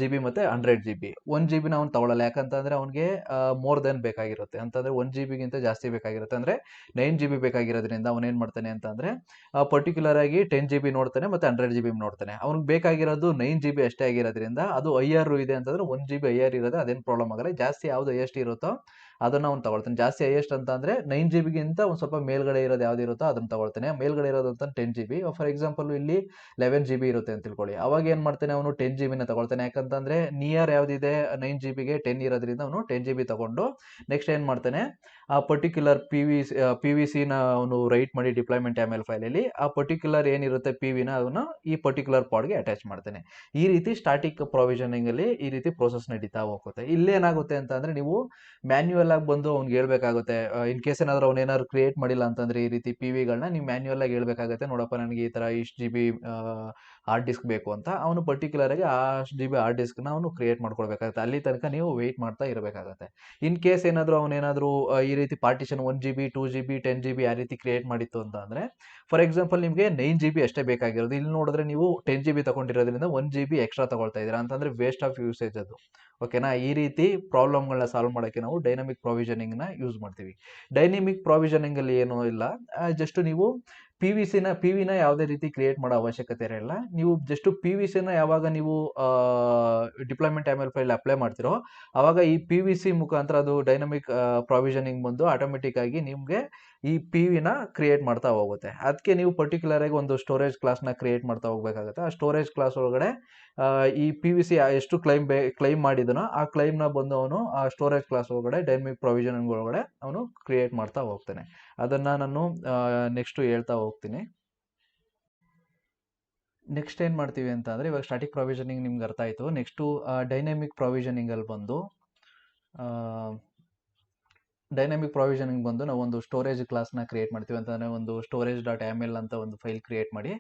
GB ಮತ್ತೆ 100 GB. 1 GB ಅವ್ನು ತಗೊಳ್ಳಲ್ಲ, ಯಾಕಂತಂದ್ರೆ ಅವ್ನಿಗೆ ಮೋರ್ ದೆನ್ ಬೇಕಾಗಿರುತ್ತೆ. ಅಂತಂದ್ರೆ 1 GB ಗಿಂತ ಜಾಸ್ತಿ ಬೇಕಾಗಿರುತ್ತೆ. ಅಂದ್ರೆ 9 GB ಬೇಕಾಗಿರೋದ್ರಿಂದ ಅವನು ಏನ್ ಮಾಡ್ತಾನೆ ಅಂತಂದ್ರೆ ಪರ್ಟಿಕ್ಯುಲರ್ ಆಗಿ 10 GB ನೋಡ್ತಾನೆ ಮತ್ತೆ 100 GB ನೋಡ್ತಾನೆ. ಅವ್ನಿಗೆ ಬೇಕಾಗಿರೋದು 9 GB ಅಷ್ಟೇ ಆಗಿರೋದ್ರಿಂದ, ಅದು ಐಆರ್ ಇದೆ ಅಂತಂದ್ರೆ 1 GB ಐಆರ್ ಇರೋದು ಅದೇನು ಪ್ರಾಬ್ಲಮ್ ಆಗಲ್ಲ. ಜಾಸ್ತಿ ಯಾವ್ದು ಹೈಯೆಸ್ಟ್ ಇರುತ್ತೋ ಅದನ್ನ ಅವ್ನು ತಗೊಳ್ತಾನೆ. ಜಾಸ್ತಿ ಹೈಯೆಸ್ಟ್ ಅಂತ ಅಂದ್ರೆ 9 GB ಗಿಂತ ಒಂದು ಸ್ವಲ್ಪ ಮೇಲ್ಗಡೆ ಇರೋದು ಯಾವ್ದು ಇರುತ್ತೋ ಅದನ್ನ ತಗೊಳ್ತಾನೆ. ಮೇಲ್ಗಡೆ ಇರೋದು ಅಂತ 10 GB. ಫಾರ್ ಎಕ್ಸಾಂಪಲ್ ಇಲ್ಲಿ 11 GB ಇರುತ್ತೆ ಅಂತ ತಿಳ್ಕೊಳ್ಳಿ. ಅವಾಗ ಏನ್ ಮಾಡ್ತಾನೆ ಅವನು 10 GB ತಗೊಳ್ತಾನೆ. ಯಾಕಂತಂದ್ರೆ ನಿಯರ್ ಯಾವ್ದಿದೆ 9 GB ಗೆ 10 ಇರೋದ್ರಿಂದ ಅವನು 10 GB ತಗೊಂಡು ನೆಕ್ಸ್ಟ್ ಏನ್ ಮಾಡ್ತಾನೆ, ಆ ಪರ್ಟಿಕ್ಯುಲರ್ ಪಿ ವಿ ಸಿ ನ ಅವನು ರೈಟ್ ಮಾಡಿ ಡಿಪ್ಲಾಯ್ಮೆಂಟ್ YAML ಫೈಲಲ್ಲಿ ಆ ಪರ್ಟಿಕ್ಯುಲರ್ ಏನಿರುತ್ತೆ ನ ಅವನು ಈ ಪರ್ಟಿಕ್ಯುಲರ್ ಪಾಡ್ಗೆ ಅಟ್ಯಾಚ್ ಮಾಡ್ತಾನೆ. ಈ ರೀತಿ ಸ್ಟಾಟಿಕ್ ಪ್ರೊವಿಷನಿಂಗ್ ಅಲ್ಲಿ ಈ ರೀತಿ ಪ್ರೋಸೆಸ್ ನಡೀತಾ ಹೋಗುತ್ತೆ. ಇಲ್ಲೇನಾಗುತ್ತೆ ಅಂತ ಅಂದ್ರೆ, ನೀವು ಮ್ಯಾನ್ಯುಯಲ್ ಆಗಿ ಬಂದು ಅವ್ನಿಗೆ ಹೇಳ್ಬೇಕಾಗುತ್ತೆ. ಇನ್ ಕೇಸ್ ಏನಾದ್ರು ಅವ್ನು ಏನಾದ್ರು ಕ್ರಿಯೇಟ್ ಮಾಡಿಲ್ಲ ಅಂತಂದ್ರೆ ಈ ರೀತಿ ಗಳನ್ನ ನೀವು ಮ್ಯಾನ್ಯುಯಲ್ ಆಗಿ ಹೇಳ್ಬೇಕಾಗುತ್ತೆ. ನೋಡಪ್ಪ ನನಗೆ ಈ ತರ ಇಷ್ಟು GB ಹಾರ್ಡ್ ಡಿಸ್ಕ್ ಬೇಕು ಅಂತ. ಅವನು ಪರ್ಟಿಕ್ಯುಲರ್ ಆಗಿ ಆ GB ಹಾರ್ಡ್ ಡಿಸ್ಕ್ ನ ಅವನು ಕ್ರಿಯೇಟ್ ಮಾಡ್ಕೊಳ್ಬೇಕಾಗುತ್ತೆ. ಅಲ್ಲಿ ತನಕ ನೀವು ವೆಯ್ಟ್ ಮಾಡ್ತಾ ಇರಬೇಕಾಗುತ್ತೆ. ಇನ್ ಕೇಸ್ ಏನಾದ್ರು ಅವನೇನಾದ್ರು ಈ ರೀತಿ ಪಾರ್ಟಿಷನ್ 1 GB 2 GB 10 GB ಆ ರೀತಿ ಕ್ರಿಯೇಟ್ ಮಾಡಿತ್ತು ಅಂತ ಅಂದ್ರೆ, ಫಾರ್ ಎಕ್ಸಾಂಪಲ್ ನಿಮಗೆ 9 GB ಅಷ್ಟೇ ಬೇಕಾಗಿರೋದು. ಇಲ್ಲಿ ನೋಡಿದ್ರೆ ನೀವು 10 GB ತಗೊಂಡಿರೋದ್ರಿಂದ 1 GB ಎಕ್ಸ್ಟ್ರಾ ತಗೊಳ್ತಾ ಇದ್ದೀರಾ ಅಂತಂದ್ರೆ ವೇಸ್ಟ್ ಆಫ್ ಯೂಸೇಜ್ ಅದು. ಓಕೆನಾ. ಈ ರೀತಿ ಪ್ರಾಬ್ಲಮ್ಗಳನ್ನ ಸಾಲ್ವ್ ಮಾಡೋಕ್ಕೆ ನಾವು ಡೈನಮಿಕ್ ಪ್ರೊವಿಷನಿಂಗ್ ನ ಯೂಸ್ ಮಾಡ್ತೀವಿ. ಡೈನಮಿಕ್ ಪ್ರೊವಿಷನಿಂಗ್ ಅಲ್ಲಿ ಏನೂ ಇಲ್ಲ, ಜಸ್ಟ್ ನೀವು ಪಿ ವಿನ ಯಾವುದೇ ರೀತಿ ಕ್ರಿಯೇಟ್ ಮಾಡೋ ಅವಶ್ಯಕತೆ ಇರಲ್ಲ. ನೀವು ಜಸ್ಟ್ ನ ಯಾವಾಗ ನೀವು ಡಿಪ್ಲಾಯ್ಮೆಂಟ್ YAML ಫೈಲ್ ಅಪ್ಲೈ ಮಾಡ್ತಿರೋ ಅವಾಗ ಈ PVC ಮುಖಾಂತರ ಅದು ಡೈನಮಿಕ್ ಪ್ರೊವಿಷನಿಂಗ್ ಬಂದು ಆಟೋಮೆಟಿಕ್ ಆಗಿ ನಿಮಗೆ ಈ ವಿನ ಕ್ರಿಯೇಟ್ ಮಾಡ್ತಾ ಹೋಗುತ್ತೆ. ಅದಕ್ಕೆ ನೀವು ಪರ್ಟಿಕ್ಯುಲರ್ ಆಗಿ ಒಂದು ಸ್ಟೋರೇಜ್ ಕ್ಲಾಸ್ನ ಕ್ರಿಯೇಟ್ ಮಾಡ್ತಾ ಹೋಗ್ಬೇಕಾಗುತ್ತೆ. ಆ ಸ್ಟೋರೇಜ್ ಕ್ಲಾಸ್ ಒಳಗಡೆ ಈ PVC ಎಷ್ಟು ಕ್ಲೈಮ್ ಮಾಡಿದನೋ ಆ ಕ್ಲೈಮ್ನ ಬಂದು ಅವನು ಆ ಸ್ಟೋರೇಜ್ ಕ್ಲಾಸ್ ಒಳಗಡೆ ಡೈನಮಿಕ್ ಪ್ರೊವಿಷನಿಂಗ್ ಒಳಗಡೆ ಅವನು ಕ್ರಿಯೇಟ್ ಮಾಡ್ತಾ ಹೋಗ್ತಾನೆ. ಅದನ್ನ ನಾನು ನೆಕ್ಸ್ಟ್ ಹೇಳ್ತಾ ಹೋಗ್ತೀನಿ. ನೆಕ್ಸ್ಟ್ ಏನ್ ಮಾಡ್ತೀವಿ ಅಂತ ಅಂದ್ರೆ, ಇವಾಗ ಸ್ಟಾಟಿಕ್ ಪ್ರೊವಿಷನಿಂಗ್ ನಿಮ್ಗೆ ಅರ್ಥ ಆಯ್ತು. ನೆಕ್ಸ್ಟ್ ಡೈನಮಿಕ್ ಪ್ರೊವಿಷನಿಂಗ್ ಅಲ್ಲಿ ಬಂದು ನಾವು ಒಂದು ಸ್ಟೋರೇಜ್ ಕ್ಲಾಸ್ನ ಕ್ರಿಯೇಟ್ ಮಾಡ್ತೀವಿ. ಅಂತಂದರೆ ಒಂದು storage.yaml ಅಂತ ಒಂದು ಫೈಲ್ ಕ್ರಿಯೇಟ್ ಮಾಡಿ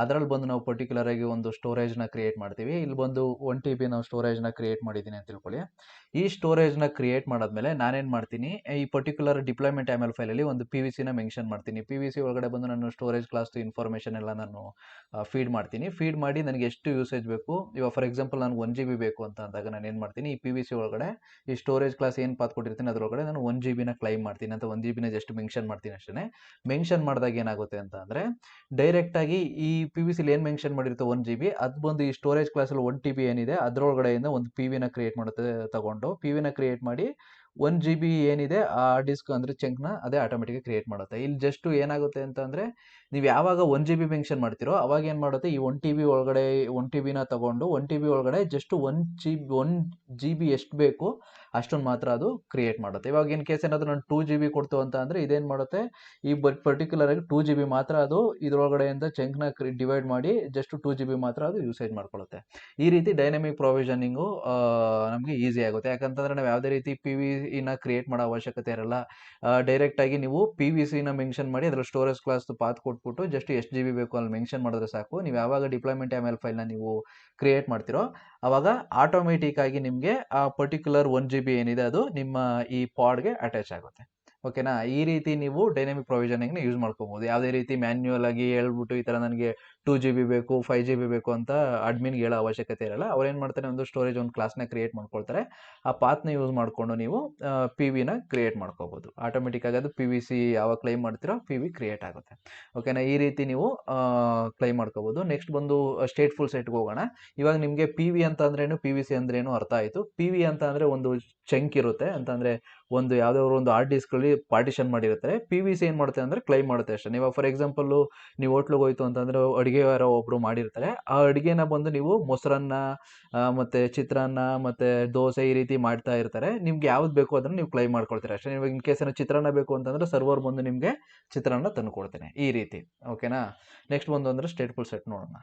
ಅದರಲ್ಲಿ ಬಂದು ನಾವು ಪರ್ಟಿಕ್ಯುಲರ್ ಆಗಿ ಒಂದು ಸ್ಟೋರೇಜ್ನ ಕ್ರಿಯೇಟ್ ಮಾಡ್ತೀವಿ. ಇಲ್ಲಿ ಬಂದು 1 TB ನಾವು ಸ್ಟೋರೇಜ್ನ ಕ್ರಿಯೇಟ್ ಮಾಡಿದ್ದೀನಿ ಅಂತ ತಿಳ್ಕೊಳ್ಳಿ. ಈ ಸ್ಟೋರೇಜ್ನ ಕ್ರಿಯೇಟ್ ಮಾಡಾದ್ಮೇಲೆ ನಾನೇನು ಮಾಡ್ತೀನಿ, ಈ ಪರ್ಟಿಕ್ಯುಲರ್ ಡಿಪ್ಲಾಯ್ಮೆಂಟ್ YAML ಫೈಲಲ್ಲಿ ಒಂದು PVCನ ಮೆನ್ಷನ್ ಮಾಡ್ತೀನಿ. PVC ಒಳಗಡೆ ಬಂದು ನಾನು ಸ್ಟೋರೇಜ್ ಕ್ಲಾಸ್ದು ಇನ್ಫಾರ್ಮೇಷನ್ ಎಲ್ಲ ನಾನು ಫೀಡ್ ಮಾಡ್ತೀನಿ. ಫೀಡ್ ಮಾಡಿ ನನಗೆ ಎಷ್ಟು ಯೂಸೇಜ್ ಬೇಕು, ಇವಾಗ ಫಾರ್ ಎಕ್ಸಾಂಪಲ್ ನಾನು 1 GB ಬೇಕು ಅಂತ ಅಂದಾಗ ನಾನು ಏನು ಮಾಡ್ತೀನಿ, ಈ PVC ಒಳಗಡೆ ಈ ಸ್ಟೋರೇಜ್ ಕ್ಲಾಸ್ ಏನು ಪಾತ್ ಕೊಟ್ಟಿರ್ತೀನಿ ಅದರೊಳಗಡೆ ನಾನು 1 GB ನ ಕ್ಲೈಮ್ ಮಾಡ್ತೀನಿ ಅಂತ 1 GB ನ ಜಸ್ಟ್ ಮೆನ್ಷನ್ ಮಾಡ್ತೀನಿ ಅಷ್ಟೇ. ಮೆನ್ಷನ್ ಮಾಡಿದಾಗ ಏನಾಗುತ್ತೆ ಅಂತ ಅಂದರೆ, ಡೈರೆಕ್ಟಾಗಿ ಈ PVC ಏನು ಮೆನ್ಷನ್ ಮಾಡಿರುತ್ತೆ 1 GB, ಅದು ಬಂದು ಈ ಸ್ಟೋರೇಜ್ ಕ್ಲಾಸಲ್ಲಿ 1 TB ಏನಿದೆ ಅದರೊಳಗಡೆಯಿಂದ ಒಂದು PVನ ಕ್ರಿಯೇಟ್ ಮಾಡುತ್ತೆ. ತಗೊಂಡು PVನ ಕ್ರಿಯೇಟ್ ಮಾಡಿ 1 GB ಏನಿದೆ ಆ ಡಿಸ್ಕ್ ಅಂದರೆ ಚಂಕ್ನ ಅದೇ ಆಟೋಮೆಟಿಕ್ ಕ್ರಿಯೇಟ್ ಮಾಡುತ್ತೆ. ಇಲ್ಲಿ ಜಸ್ಟ್ ಏನಾಗುತ್ತೆ ಅಂತ ಅಂದರೆ, ನೀವು ಯಾವಾಗ 1 GB ಮೆನ್ಷನ್ ಮಾಡ್ತಿರೋ ಅವಾಗ ಏನು ಮಾಡುತ್ತೆ, ಈ 1 TB ಒಳಗಡೆ 1 TBನ ತಗೊಂಡು 1 TB ಒಳಗಡೆ ಜಸ್ಟ್ 1 GB ಎಷ್ಟು ಬೇಕು ಅಷ್ಟೊಂದು ಮಾತ್ರ ಅದು ಕ್ರಿಯೇಟ್ ಮಾಡುತ್ತೆ. ಇವಾಗ ಇನ್ ಕೇಸ್ ಏನಾದರೂ ನಾನು 2 GB ಕೊಡ್ತು ಅಂತ ಅಂದರೆ ಇದೇನು ಮಾಡುತ್ತೆ, ಈ ಪರ್ಟಿಕ್ಯುಲರ್ ಆಗಿ 2 GB ಮಾತ್ರ ಅದು ಇದರೊಳಗಡೆಯಿಂದ ಚಂಕ್ನ ಡಿವೈಡ್ ಮಾಡಿ ಜಸ್ಟ್ 2 GB ಮಾತ್ರ ಅದು ಯೂಸೇಜ್ ಮಾಡ್ಕೊಳ್ಳುತ್ತೆ. ಈ ರೀತಿ ಡೈನಮಿಕ್ ಪ್ರೊವಿಷನಿಂಗು ನಮಗೆ ಈಸಿ ಆಗುತ್ತೆ. ಯಾಕಂತಂದರೆ ನಾವು ಯಾವುದೇ ರೀತಿ PVನ ಕ್ರಿಯೇಟ್ ಮಾಡೋ ಅವಶ್ಯಕತೆ ಇರಲ್ಲ. ಡೈರೆಕ್ಟಾಗಿ ನೀವು PVCನ ಮೆನ್ಷನ್ ಮಾಡಿ ಅದರ ಸ್ಟೋರೇಜ್ ಕ್ಲಾಸ್ ಪಾತ್ ಕೊಟ್ಬಿಟ್ಟು ಜಸ್ಟ್ ಎಷ್ಟು GB ಬೇಕು ಅಲ್ಲಿ ಮೆನ್ಷನ್ ಮಾಡಿದ್ರೆ ಸಾಕು. ನೀವು ಯಾವಾಗ ಡಿಪ್ಲಾಯ್ಮೆಂಟ್ YAML ಫೈಲ್ನ ನೀವು ಕ್ರಿಯೇಟ್ ಮಾಡ್ತಿರೋ ಅವಾಗ ಆಟೋಮೆಟಿಕ್ ಆಗಿ ನಿಮಗೆ ಆ ಪರ್ಟಿಕ್ಯುಲರ್ 1 GB ಏನಿದೆ ಅದು ನಿಮ್ಮ ಈ ಪಾಡ್ಗೆ ಅಟ್ಯಾಚ್ ಆಗುತ್ತೆ. ಓಕೆನಾ. ಈ ರೀತಿ ನೀವು ಡೈನಮಿಕ್ ಪ್ರೊವಿಷನಿಂಗ್ನ ಯೂಸ್ ಮಾಡ್ಕೋಬಹುದು. ಯಾವುದೇ ರೀತಿ ಮ್ಯಾನ್ಯುಯಲ್ ಆಗಿ ಹೇಳ್ಬಿಟ್ಟು ಈ ಥರ ನನಗೆ 2 GB ಬೇಕು 5 GB ಬೇಕು ಅಂತ ಅಡ್ಮಿನ್ಗೆ ಹೇಳೋ ಅವಶ್ಯಕತೆ ಇರಲ್ಲ. ಅವ್ರು ಏನು ಮಾಡ್ತಾರೆ, ಒಂದು ಸ್ಟೋರೇಜ್ ಒಂದು ಕ್ಲಾಸ್ನ ಕ್ರಿಯೇಟ್ ಮಾಡ್ಕೊಳ್ತಾರೆ. ಆ ಪಾತ್ನ ಯೂಸ್ ಮಾಡಿಕೊಂಡು ನೀವು PVನ ಕ್ರಿಯೇಟ್ ಮಾಡ್ಕೋಬಹುದು. ಆಟೋಮೆಟಿಕ್ ಆಗಿ ಅದು PVC ಯಾವಾಗ ಕ್ಲೈಮ್ ಮಾಡ್ತೀರೋ PV ಕ್ರಿಯೇಟ್ ಆಗುತ್ತೆ. ಓಕೆನಾ. ಈ ರೀತಿ ನೀವು ಕ್ಲೈಮ್ ಮಾಡ್ಕೋಬಹುದು. ನೆಕ್ಸ್ಟ್ ಬಂದು ಸ್ಟೇಟ್ಫುಲ್ ಸೆಟ್ಗೆ ಹೋಗೋಣ. ಇವಾಗ ನಿಮಗೆ PV ಅಂತ ಅಂದ್ರೇನು, PVC ಅಂದ್ರೇನು ಅರ್ಥ ಆಯಿತು. PV ಅಂತ ಅಂದರೆ ಒಂದು ಚಂಕ್ ಇರುತ್ತೆ ಅಂತಂದರೆ ಒಂದು ಯಾವುದಾದ್ರು ಒಂದು ಹಾರ್ಡ್ ಡಿಸ್ಕಲ್ಲಿ ಪಾರ್ಟಿಷನ್ ಮಾಡಿರ್ತಾರೆ. PVC ಏನು ಮಾಡುತ್ತೆ ಅಂದರೆ ಕ್ಲೈಮ್ ಮಾಡುತ್ತೆ ಅಷ್ಟೇ. ನೀವು ಫಾರ್ ಎಕ್ಸಾಂಪಲ್ಲು ನೀವು ಹೋಟ್ಲಿಗೆ ಹೋಯ್ತು ಅಂತಂದರೆ ಅಡುಗೆ ಯಾರೋ ಒಬ್ಬರು ಮಾಡಿರ್ತಾರೆ. ಆ ಅಡುಗೆನ ಬಂದು ನೀವು ಮೊಸರನ್ನ ಮತ್ತು ಚಿತ್ರಾನ್ನ ಮತ್ತು ದೋಸೆ ಈ ರೀತಿ ಮಾಡ್ತಾ ಇರ್ತಾರೆ. ನಿಮ್ಗೆ ಯಾವ್ದು ಬೇಕು ಅದನ್ನು ನೀವು ಕ್ಲೈಮ್ ಮಾಡ್ಕೊಳ್ತೀರ ಅಷ್ಟೇ. ನೀವು ಇನ್ ಕೇಸ್ ಚಿತ್ರಾನ್ನ ಬೇಕು ಅಂತಂದರೆ ಸರ್ವರ್ ಬಂದು ನಿಮಗೆ ಚಿತ್ರಾನ್ನ ತಂದು ಕೊಡ್ತೇನೆ ಈ ರೀತಿ. ಓಕೆನಾ. ನೆಕ್ಸ್ಟ್ ಬಂದು ಅಂದರೆ ಸ್ಟೇಟ್ಫುಲ್ ಸೆಟ್ ನೋಡೋಣ.